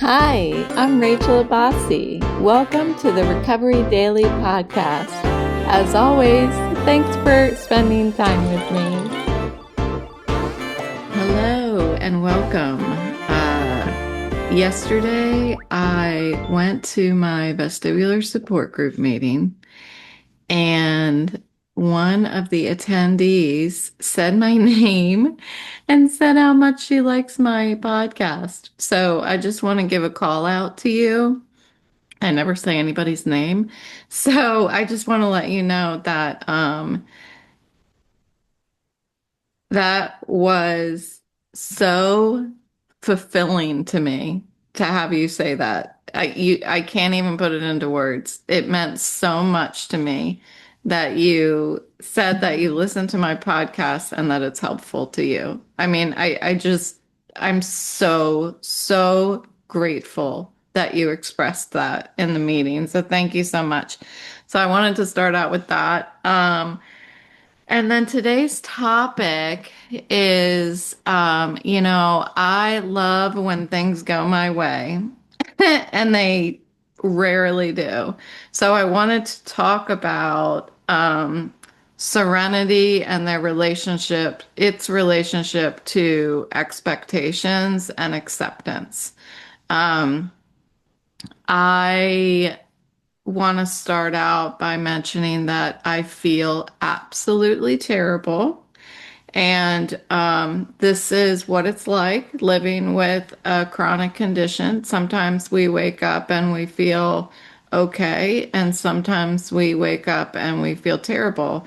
Hi, I'm Rachel Abbasi. Welcome to the Recovery Daily Podcast. As always, thanks for spending time with me. Hello and welcome. Yesterday, I went to my vestibular support group meeting, and one of the attendees said my name and said how much she likes my podcast. So I just want to give a call out to you. I never say anybody's name. So I just want to let you know that that was so fulfilling to me to have you say that. I can't even put it into words. It meant so much to me that you said that you listened to my podcast and that it's helpful to you. I mean, I'm so grateful that you expressed that in the meeting. So thank you so much. So I wanted to start out with that. And then today's topic is, I love when things go my way, and they rarely do. So I wanted to talk about Serenity and its relationship to expectations and acceptance. Um, I want to start out by mentioning that I feel absolutely terrible. And this is what it's like living with a chronic condition. Sometimes we wake up and we feel okay, and sometimes we wake up and we feel terrible.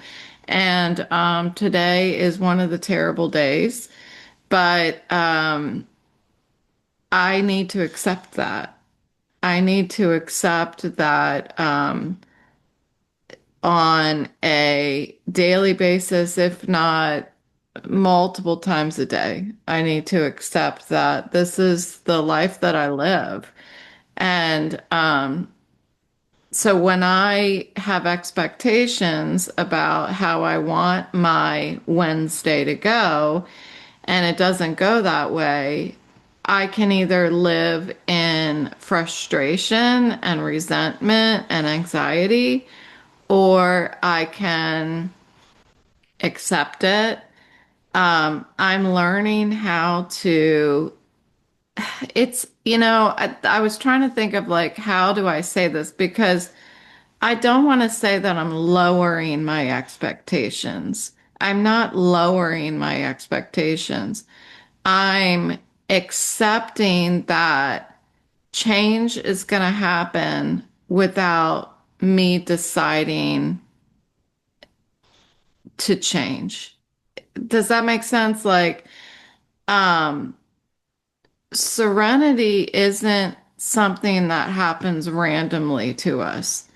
And today is one of the terrible days, but I need to accept that. I need to accept that on a daily basis, if not multiple times a day. I need to accept that this is the life that I live. And so when I have expectations about how I want my Wednesday to go, and it doesn't go that way, I can either live in frustration and resentment and anxiety, or I can accept it. I'm learning how to, I was trying to think of like, how do I say this? Because I don't want to say that I'm lowering my expectations. I'm not lowering my expectations. I'm accepting that change is going to happen without me deciding to change. Does that make sense? Like, um, serenity isn't something that happens randomly to us.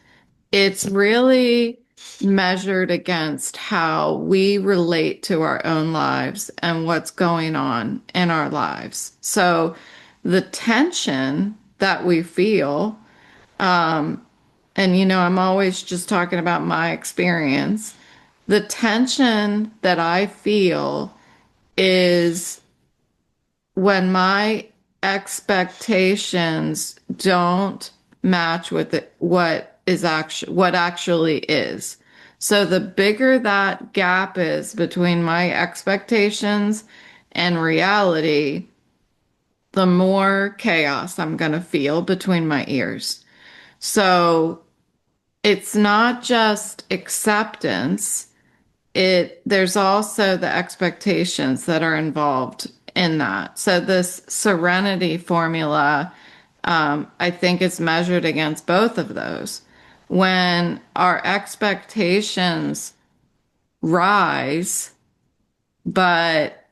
It's really measured against how we relate to our own lives and what's going on in our lives. So the tension that we feel, and I'm always just talking about my experience, the tension that I feel is when my expectations don't match with what actually is. So the bigger that gap is between my expectations and reality, the more chaos I'm going to feel between my ears. So it's not just acceptance, there's also the expectations that are involved in that. So this serenity formula, I think, is measured against both of those. When our expectations rise, but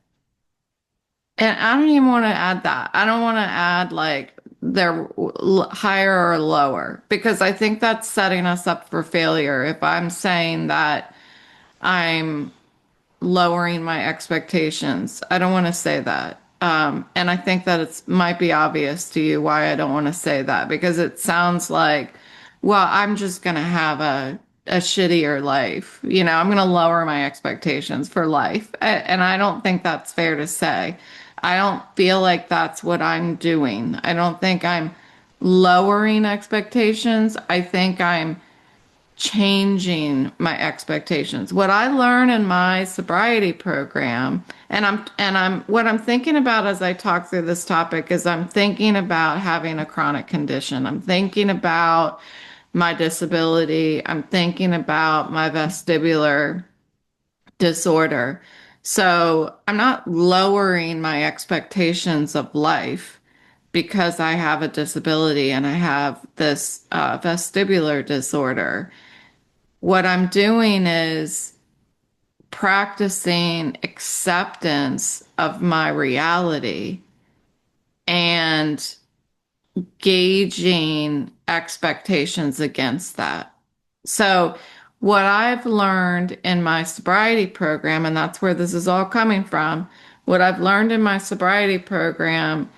and I don't even want to add that. I don't want to add like they're higher or lower, because I think that's setting us up for failure. If I'm saying that I'm lowering my expectations, I don't want to say that. And I think that it might be obvious to you why I don't want to say that, because it sounds like, well, I'm just going to have a shittier life. I'm going to lower my expectations for life. And I don't think that's fair to say. I don't feel like that's what I'm doing. I don't think I'm lowering expectations. I think I'm changing my expectations. What I learn in my sobriety program, and I'm what I'm thinking about as I talk through this topic is I'm thinking about having a chronic condition. I'm thinking about my disability. I'm thinking about my vestibular disorder. So I'm not lowering my expectations of life because I have a disability and I have this vestibular disorder. What I'm doing is practicing acceptance of my reality and gauging expectations against that. So, what I've learned in my sobriety program, and that's where this is all coming from, what I've learned in my sobriety program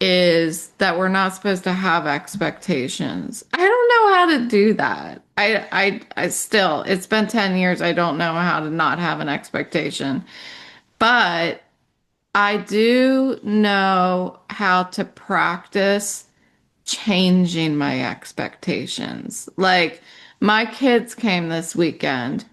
is that we're not supposed to have expectations. I don't know how to do that. I still, it's been 10 years. I don't know how to not have an expectation, but I do know how to practice changing my expectations. Like my kids came this weekend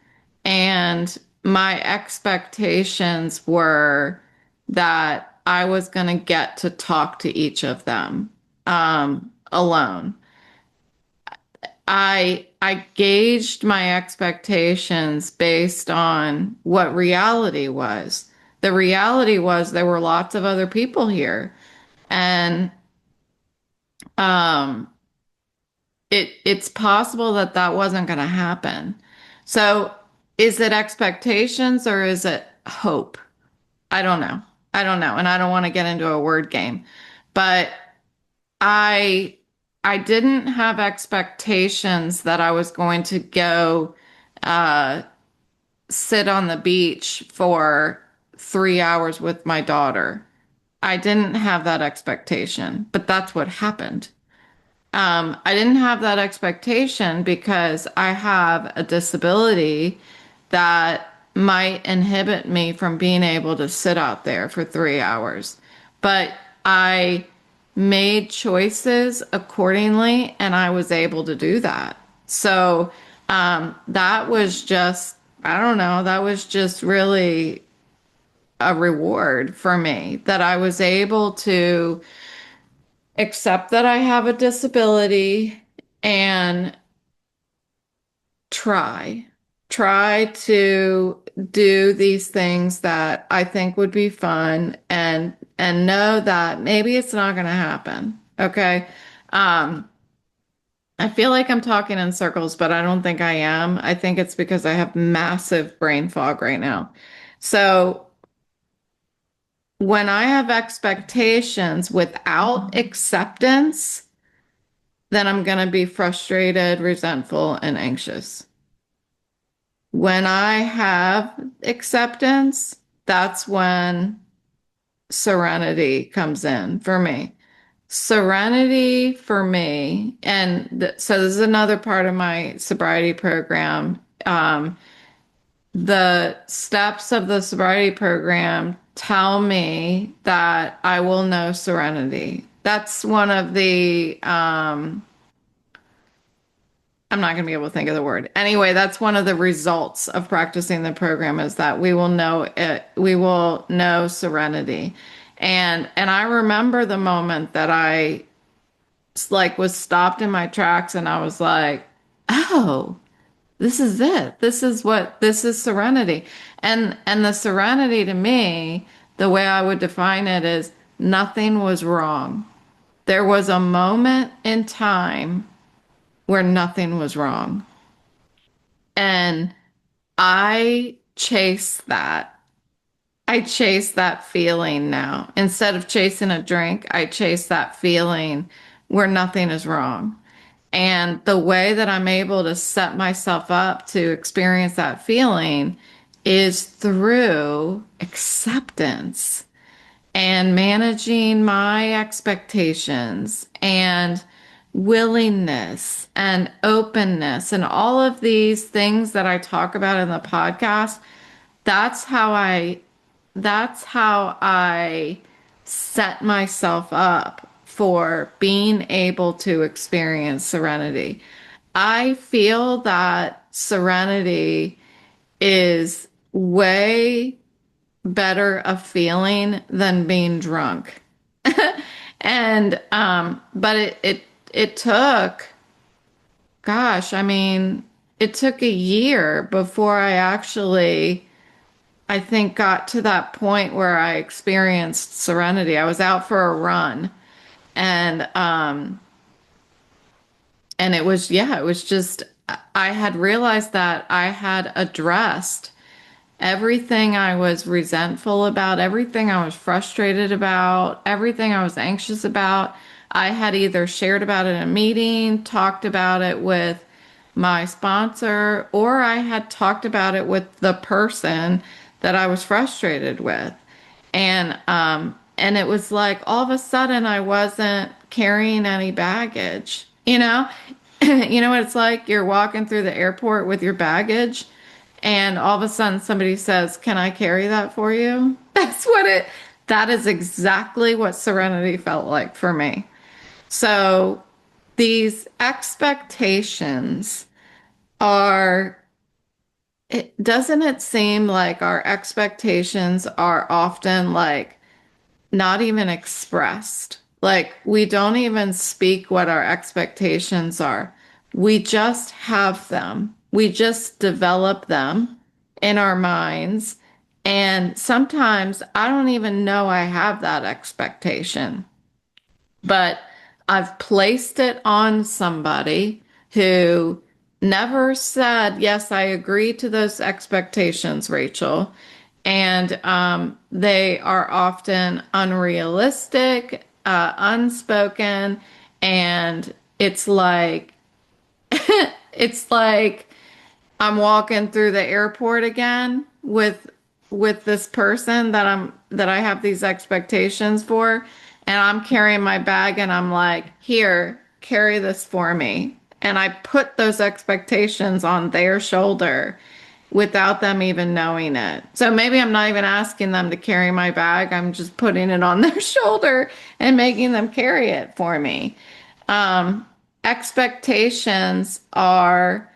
and my expectations were that I was going to get to talk to each of them alone. I gauged my expectations based on what reality was. The reality was there were lots of other people here and um it's possible that that wasn't going to happen. So, is it expectations or is it hope? I don't know. I don't know, and I don't want to get into a word game. But I I didn't have expectations that I was going to go uh sit on the beach for 3 hours with my daughter. I didn't have that expectation, but that's what happened. I didn't have that expectation because I have a disability that might inhibit me from being able to sit out there for 3 hours. But I made choices accordingly and I was able to do that. So that was just, I don't know, that was just really a reward for me that I was able to accept that I have a disability and try try to do these things that I think would be fun and know that maybe it's not going to happen. Okay? Um I feel like I'm talking in circles, but I don't think I am. I think it's because I have massive brain fog right now. So, when I have expectations without acceptance, then I'm going to be frustrated, resentful, and anxious. When I have acceptance, that's when serenity comes in for me. Serenity for me, and so this is another part of my sobriety program. The steps of the sobriety program tell me that I will know serenity. That's one of the I'm not going to be able to think of the word. Anyway, that's one of the results of practicing the program is that we will know it, we will know serenity. And I remember the moment that I like was stopped in my tracks and I was like, "Oh, this is it. This is serenity." And the serenity to me, the way I would define it is nothing was wrong. There was a moment in time where nothing was wrong. And I chase that. I chase that feeling now. Instead of chasing a drink, I chase that feeling where nothing is wrong. And the way that I'm able to set myself up to experience that feeling is through acceptance and managing my expectations and willingness and openness and all of these things that I talk about in the podcast. That's how I that's how I set myself up for being able to experience serenity. I feel that serenity is way better a feeling than being drunk. And but it took, gosh, I mean, it took a year before I actually, I think, got to that point where I experienced serenity. I was out for a run, and and it was, yeah, it was just, I had realized that I had addressed everything I was resentful about, everything I was frustrated about, everything I was anxious about. I had either shared about it in a meeting, talked about it with my sponsor, or I had talked about it with the person that I was frustrated with. And it was like all of a sudden I wasn't carrying any baggage, you know? You know what it's like? You're walking through the airport with your baggage, and all of a sudden somebody says, "Can I carry that for you?" That is exactly what serenity felt like for me. So these expectations are, doesn't it seem like our expectations are often like not even expressed? Like we don't even speak what our expectations are. We just have them. We just develop them in our minds. And sometimes I don't even know I have that expectation, but I've placed it on somebody who never said, "Yes, I agree to those expectations, Rachel." And they are often unrealistic, unspoken, and it's like I'm walking through the airport again with this person that I have these expectations for, and I'm carrying my bag and I'm like, "Here, carry this for me." And I put those expectations on their shoulder without them even knowing it. So maybe I'm not even asking them to carry my bag. I'm just putting it on their shoulder and making them carry it for me. Um, Expectations are,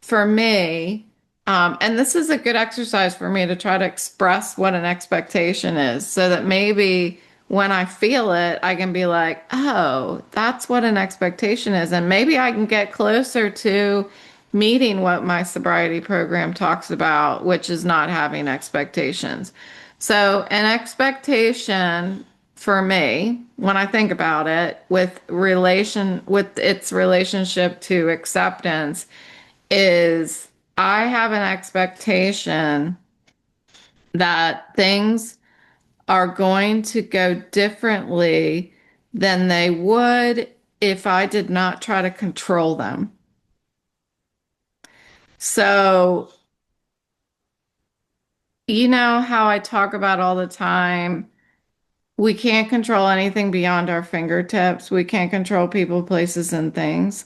for me, and this is a good exercise for me to try to express what an expectation is so that maybe when I feel it, I can be like, "Oh, that's what an expectation is." And maybe I can get closer to meeting what my sobriety program talks about, which is not having expectations. So, an expectation for me, when I think about it, with its relationship to acceptance, is I have an expectation that things are going to go differently than they would if I did not try to control them. So, you know how I talk about all the time, we can't control anything beyond our fingertips. We can't control people, places, and things.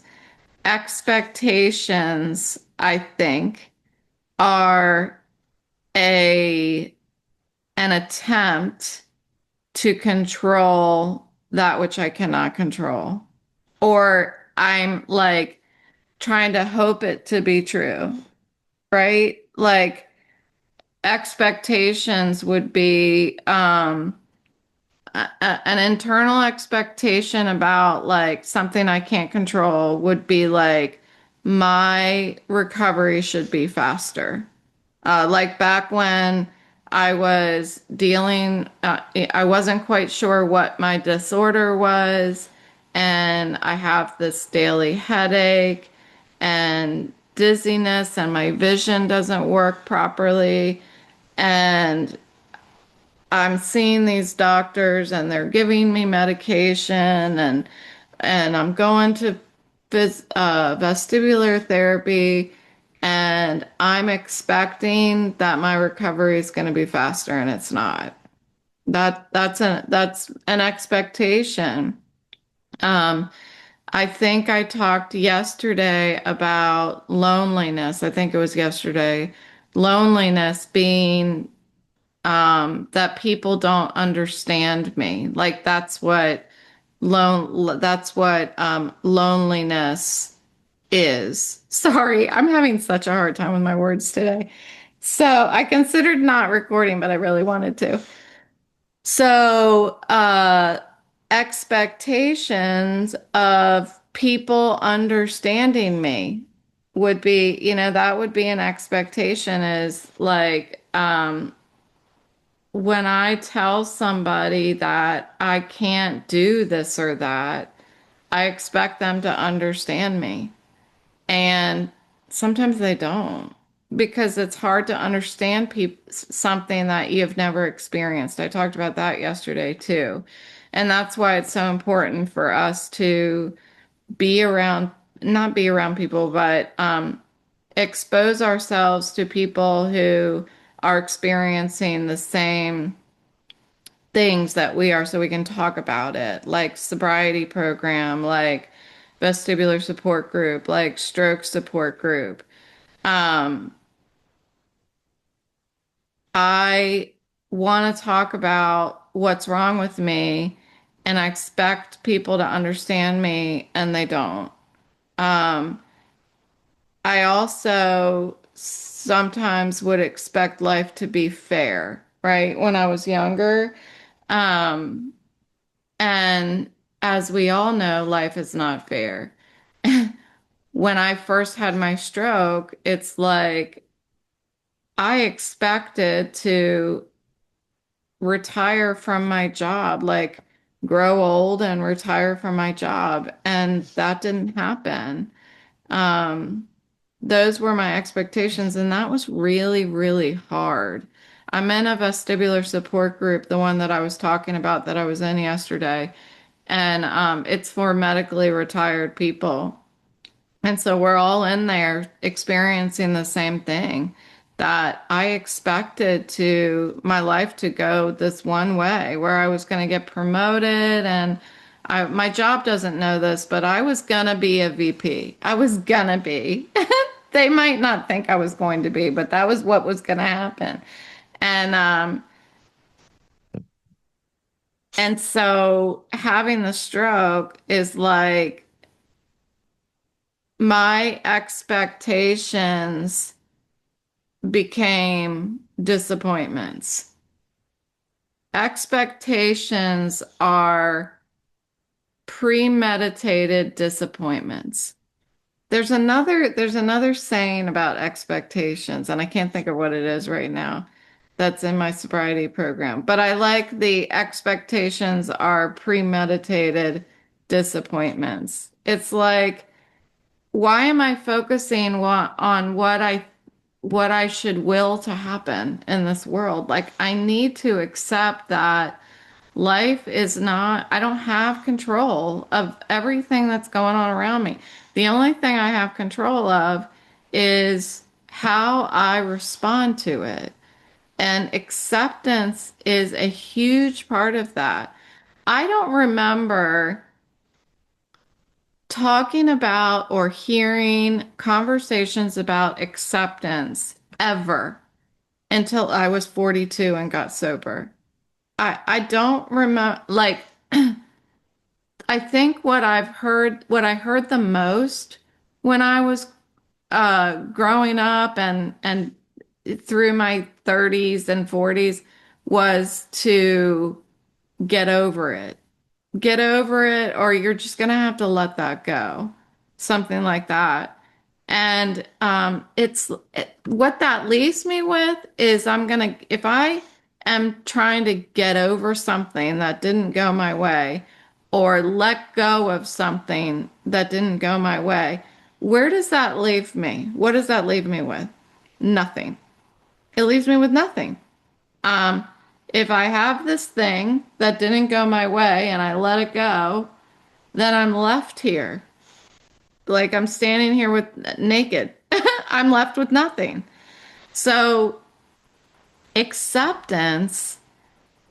Expectations, I think, are a an attempt to control that which I cannot control. Or I'm like trying to hope it to be true, right? Like expectations would be an internal expectation about like something I can't control would be like my recovery should be faster. Like back when I was dealing, I wasn't quite sure what my disorder was, and I have this daily headache and dizziness, and my vision doesn't work properly. And I'm seeing these doctors, and they're giving me medication, and I'm going to vestibular therapy, and I'm expecting that my recovery is going to be faster, and it's not. That's an expectation. Um, I think I talked yesterday about loneliness. I think it was yesterday. Loneliness being that people don't understand me. Like that's what loneliness is. Sorry, I'm having such a hard time with my words today. So I considered not recording, but I really wanted to. So, expectations of people understanding me would be, that would be an expectation is like, when I tell somebody that I can't do this or that, I expect them to understand me. And sometimes they don't because it's hard to understand something that you've never experienced. I talked about that yesterday too. And that's why it's so important for us to be around, not be around people, but expose ourselves to people who are experiencing the same things that we are so we can talk about it, like sobriety program, like vestibular support group, like stroke support group. Um, I want to talk about what's wrong with me, and I expect people to understand me, and they don't. Um, I also sometimes would expect life to be fair, right? When I was younger. Um, and as we all know, life is not fair. When I first had my stroke, it's like I expected to retire from my job, like grow old and retire from my job. And that didn't happen. Um, those were my expectations, and that was really, really hard. I'm in a vestibular support group, the one that I was talking about that I was in yesterday, and it's for medically retired people. And so we're all in there experiencing the same thing that I expected to my life to go this one way where I was going to get promoted and my job doesn't know this, but I was going to be a VP. I was going to be. They might not think I was going to be, but that was what was going to happen. And and so having the stroke is like my expectations became disappointments. Expectations are premeditated disappointments. There's another saying about expectations, and I can't think of what it is right now. That's in my sobriety program. But I like the expectations are premeditated disappointments. It's like, why am I focusing on what I should will to happen in this world? Like, I need to accept that life is not, I don't have control of everything that's going on around me. The only thing I have control of is how I respond to it. And acceptance is a huge part of that. I don't remember talking about or hearing conversations about acceptance ever until I was 42 and got sober. I don't remember, like, I think what I heard the most when I was growing up and through my 30s and 40s was to get over it. Get over it, or you're just gonna have to let that go. Something like that. And what that leaves me with is if I am trying to get over something that didn't go my way or let go of something that didn't go my way, where does that leave me? What does that leave me with? Nothing. It leaves me with nothing. Um, if I have this thing that didn't go my way and I let it go, then I'm left here. Like I'm standing here with naked. I'm left with nothing. So acceptance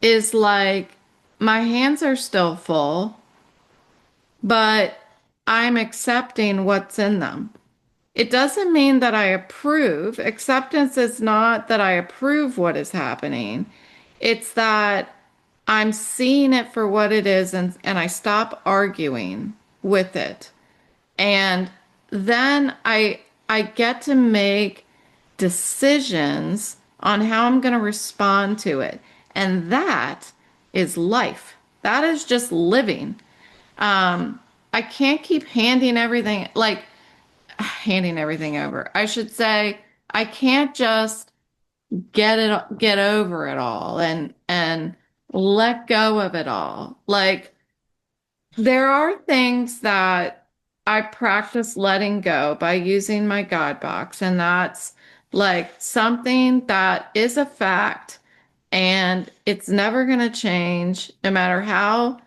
is like my hands are still full, but I'm accepting what's in them. It doesn't mean that I approve. Acceptance is not that I approve what is happening. It's that I'm seeing it for what it is, and I stop arguing with it. And then I get to make decisions on how I'm going to respond to it. And that is life. That is just living. I can't keep handing everything over. I should say I can't just get over it all and let go of it all. Like there are things that I practice letting go by using my God box, and that's like something that is a fact and it's never going to change no matter how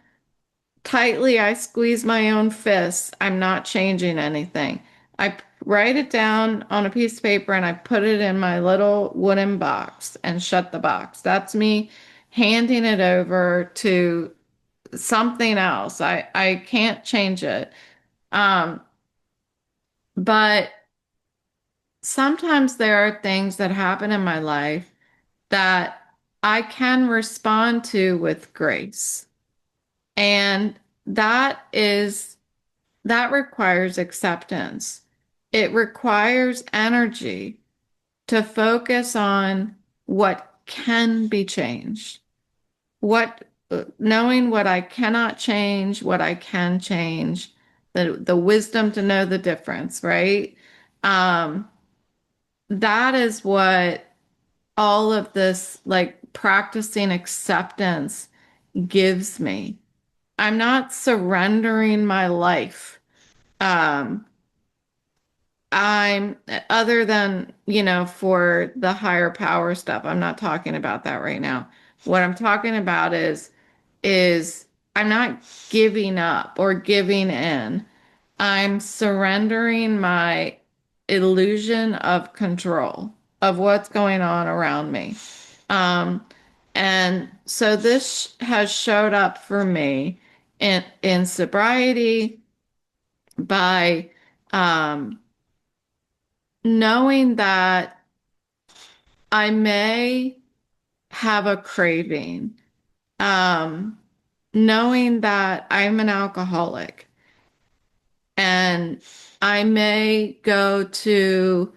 tightly I squeeze my own fists. I'm not changing anything. I write it down on a piece of paper and I put it in my little wooden box and shut the box. That's me handing it over to something else. I can't change it. Um, but sometimes there are things that happen in my life that I can respond to with grace. And that is that requires acceptance. It requires energy to focus on what can be changed. What knowing what I cannot change, what I can change, the wisdom to know the difference, right? Um, that is what all of this like practicing acceptance gives me. I'm not surrendering my life. Um, I'm other than, for the higher power stuff. I'm not talking about that right now. What I'm talking about is I'm not giving up or giving in. I'm surrendering my illusion of control of what's going on around me. Um, and so this has showed up for me in sobriety by um, knowing that I may have a craving, um, knowing that I'm an alcoholic and I may go to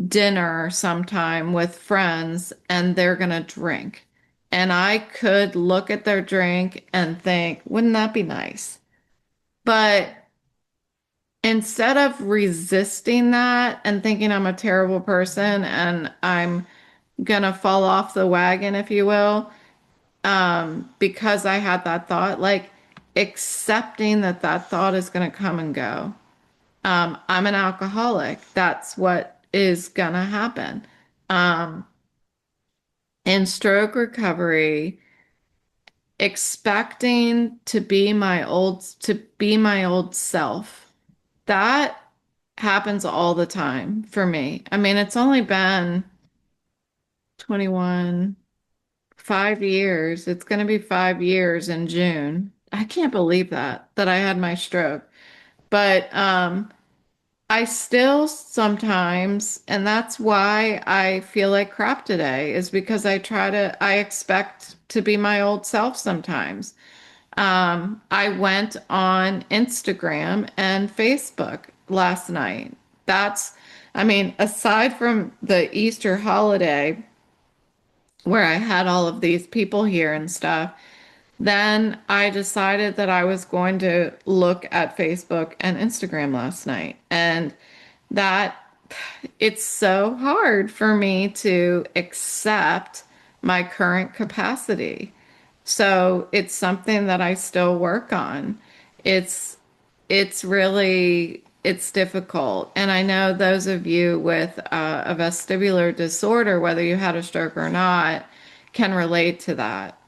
dinner sometime with friends and they're going to drink. And I could look at their drink and think, wouldn't that be nice? But instead of resisting that and thinking I'm a terrible person and I'm gonna fall off the wagon, if you will, because I had that thought, like accepting that that thought is gonna come and go. I'm an alcoholic. That's what is gonna happen. Um, in stroke recovery, expecting to be my old self, that happens all the time for me. I mean, it's only been 21, 5 years. It's going to be 5 years in June. I can't believe that I had my stroke. But I still sometimes, and that's why I feel like crap today, is because I expect to be my old self sometimes. I went on Instagram and Facebook last night. I mean, aside from the Easter holiday where I had all of these people here and stuff, then I decided that I was going to look at Facebook and Instagram last night. And that it's so hard for me to accept my current capacity. So it's something that I still work on. It's it's difficult. And I know those of you with a vestibular disorder, whether you had a stroke or not, can relate to that.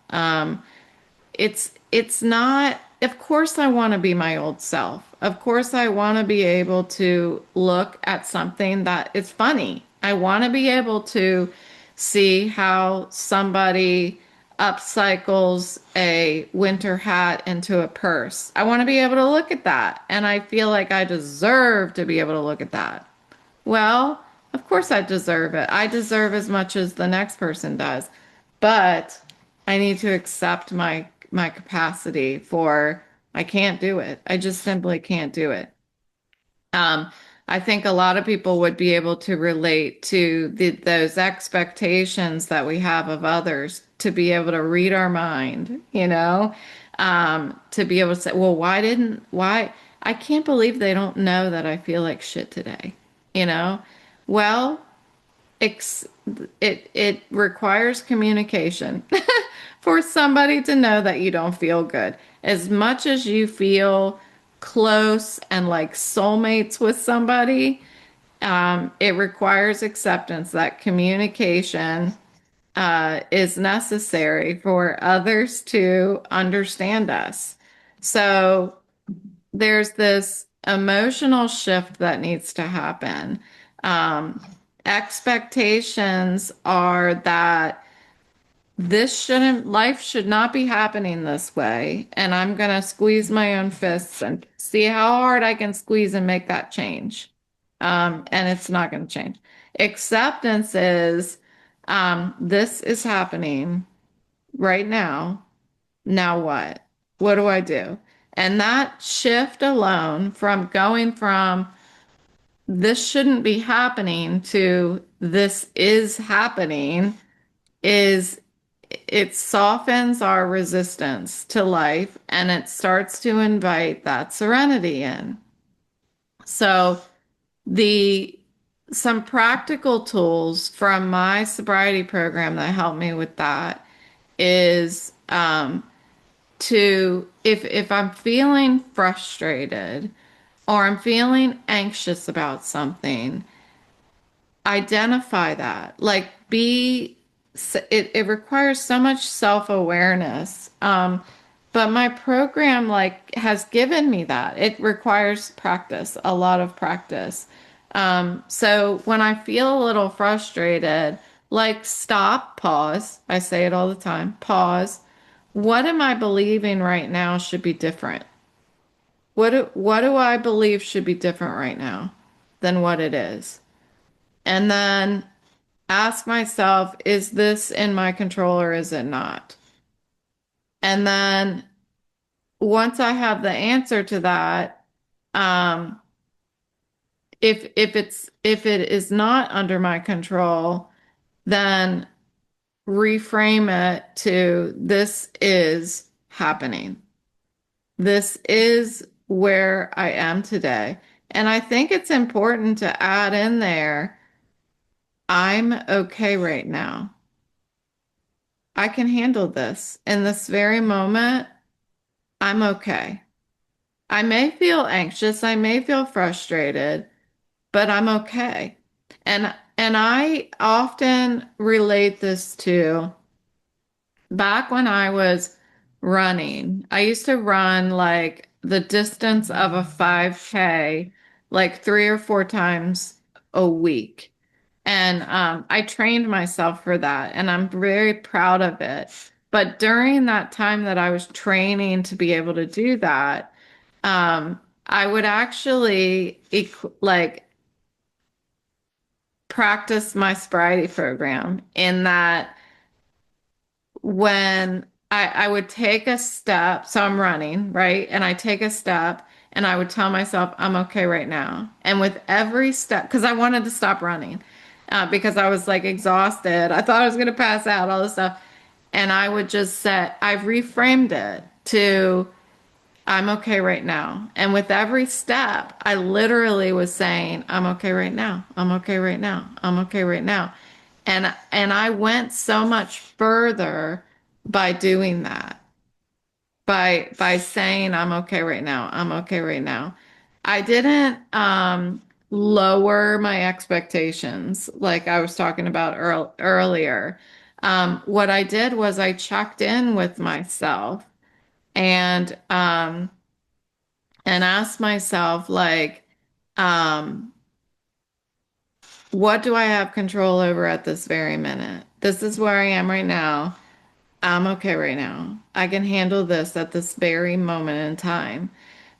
It's not, of course I want to be my old self. Of course I want to be able to look at something that is funny. I want to be able to see how somebody upcycles a winter hat into a purse. I want to be able to look at that, and I feel like I deserve to be able to look at that. Well, of course I deserve it. I deserve as much as the next person does. But I need to accept my capacity for I can't do it. I just simply can't do it. Um, I think a lot of people would be able to relate to those expectations that we have of others to be able to read our mind, to be able to say, well, why, I can't believe they don't know that I feel like shit today, you know? Well, ex it requires communication for somebody to know that you don't feel good. As much as you feel close and like soulmates with somebody, it requires acceptance that communication is necessary for others to understand us. So there's this emotional shift that needs to happen. Um, Expectations are that life should not be happening this way. And I'm going to squeeze my own fists and see how hard I can squeeze and make that change. And it's not going to change. Acceptance is this is happening right now. Now what? What do I do? And that shift alone from going from this shouldn't be happening to this is happening is it softens our resistance to life and it starts to invite that serenity in. So the some practical tools from my sobriety program that helped me with that is to if I'm feeling frustrated or I'm feeling anxious about something, identify that. Like it requires so much self-awareness. But my program like has given me that. It requires practice, a lot of practice. So when I feel a little frustrated, like stop, pause. I say it all the time. Pause. What am I believing right now should be different? What do I believe should be different right now than what it is? And then ask myself, is this in my control or is it not? And then once I have the answer to that, um, if it is not under my control, then reframe it to this is happening. This is where I am today. And I think it's important to add in there, I'm okay right now. I can handle this. In this very moment, I'm okay. I may feel anxious, I may feel frustrated, but I'm okay. And I often relate this to back when I was running. I used to run like the distance of a 5K like 3 or 4 times a week. And I trained myself for that, and I'm very proud of it. But during that time that I was training to be able to do that, I would actually like practice my sobriety program in that when I would take a step, so I'm running, right? And I take a step and I would tell myself, I'm okay right now. And with every step, because I wanted to stop running, because I was like exhausted. I thought I was going to pass out, all this stuff. And I would just say, I've reframed it to, I'm okay right now. And with every step, I literally was saying, I'm okay right now. I'm okay right now. I'm okay right now. And I went so much further by doing that. By saying I'm okay right now. I'm okay right now. I didn't lower my expectations like I was talking about earlier. What I did was I checked in with myself and asked myself like um what do I have control over at this very minute? This is where I am right now. I'm okay right now. I can handle this at this very moment in time.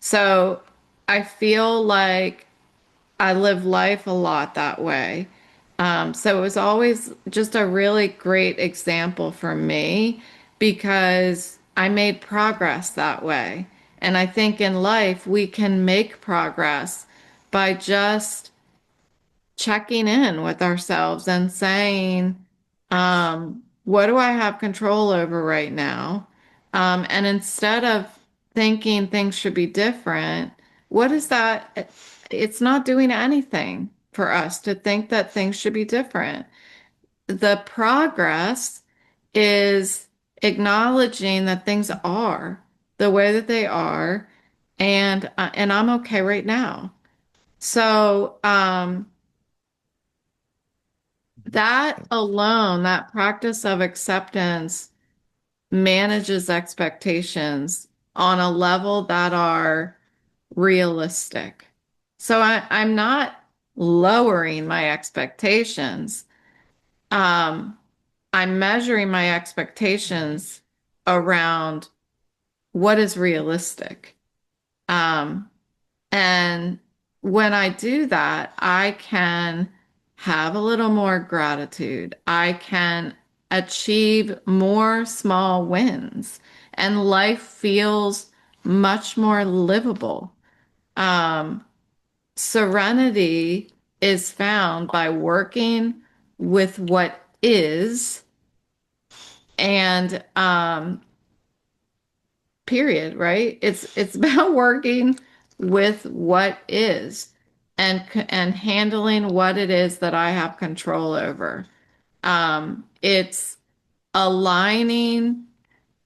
So I feel like I live life a lot that way. So it was always just a really great example for me. because I made progress that way. And I think in life we can make progress by just checking in with ourselves and saying, what do I have control over right now? And instead of thinking things should be different, what is that? It's not doing anything for us to think that things should be different. The progress is acknowledging that things are the way that they are, and I'm okay right now. So, that alone, that practice of acceptance manages expectations on a level that are realistic. So I'm not lowering my expectations. Um, I'm measuring my expectations around what is realistic. Um, And when I do that, I can have a little more gratitude. I can achieve more small wins, and life feels much more livable. Um, Serenity is found by working with what is, and period, right? It's about working with what is and handling what it is that I have control over. It's aligning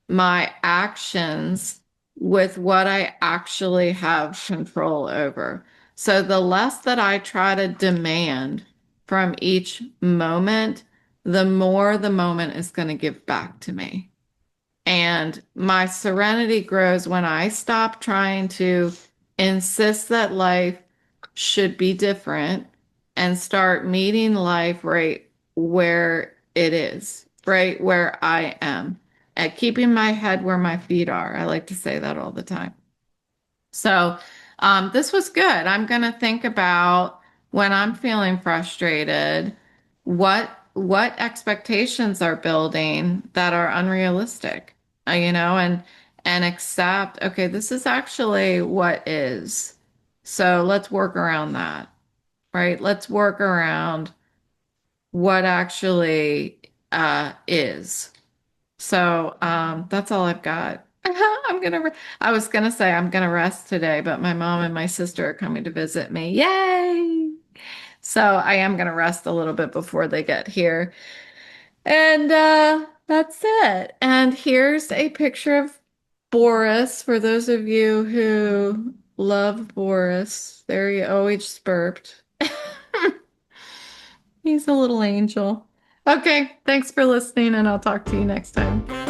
my actions with what I actually have control over. So the less that I try to demand from each moment, the more the moment is going to give back to me. And my serenity grows when I stop trying to insist that life should be different and start meeting life right where it is, right where I am, at keeping my head where my feet are. I like to say that all the time. So, this was good. I'm going to think about when I'm feeling frustrated, what expectations are building that are unrealistic, and accept, okay, this is actually what is. So let's work around that, right? Let's work around what actually is. So that's all I've got. I was gonna say I'm gonna rest today, but my mom and my sister are coming to visit me. Yay! So I am gonna rest a little bit before they get here. And that's it. And here's a picture of Boris for those of you who love Boris. There he always burped. He's a little angel. Okay, thanks for listening, and I'll talk to you next time.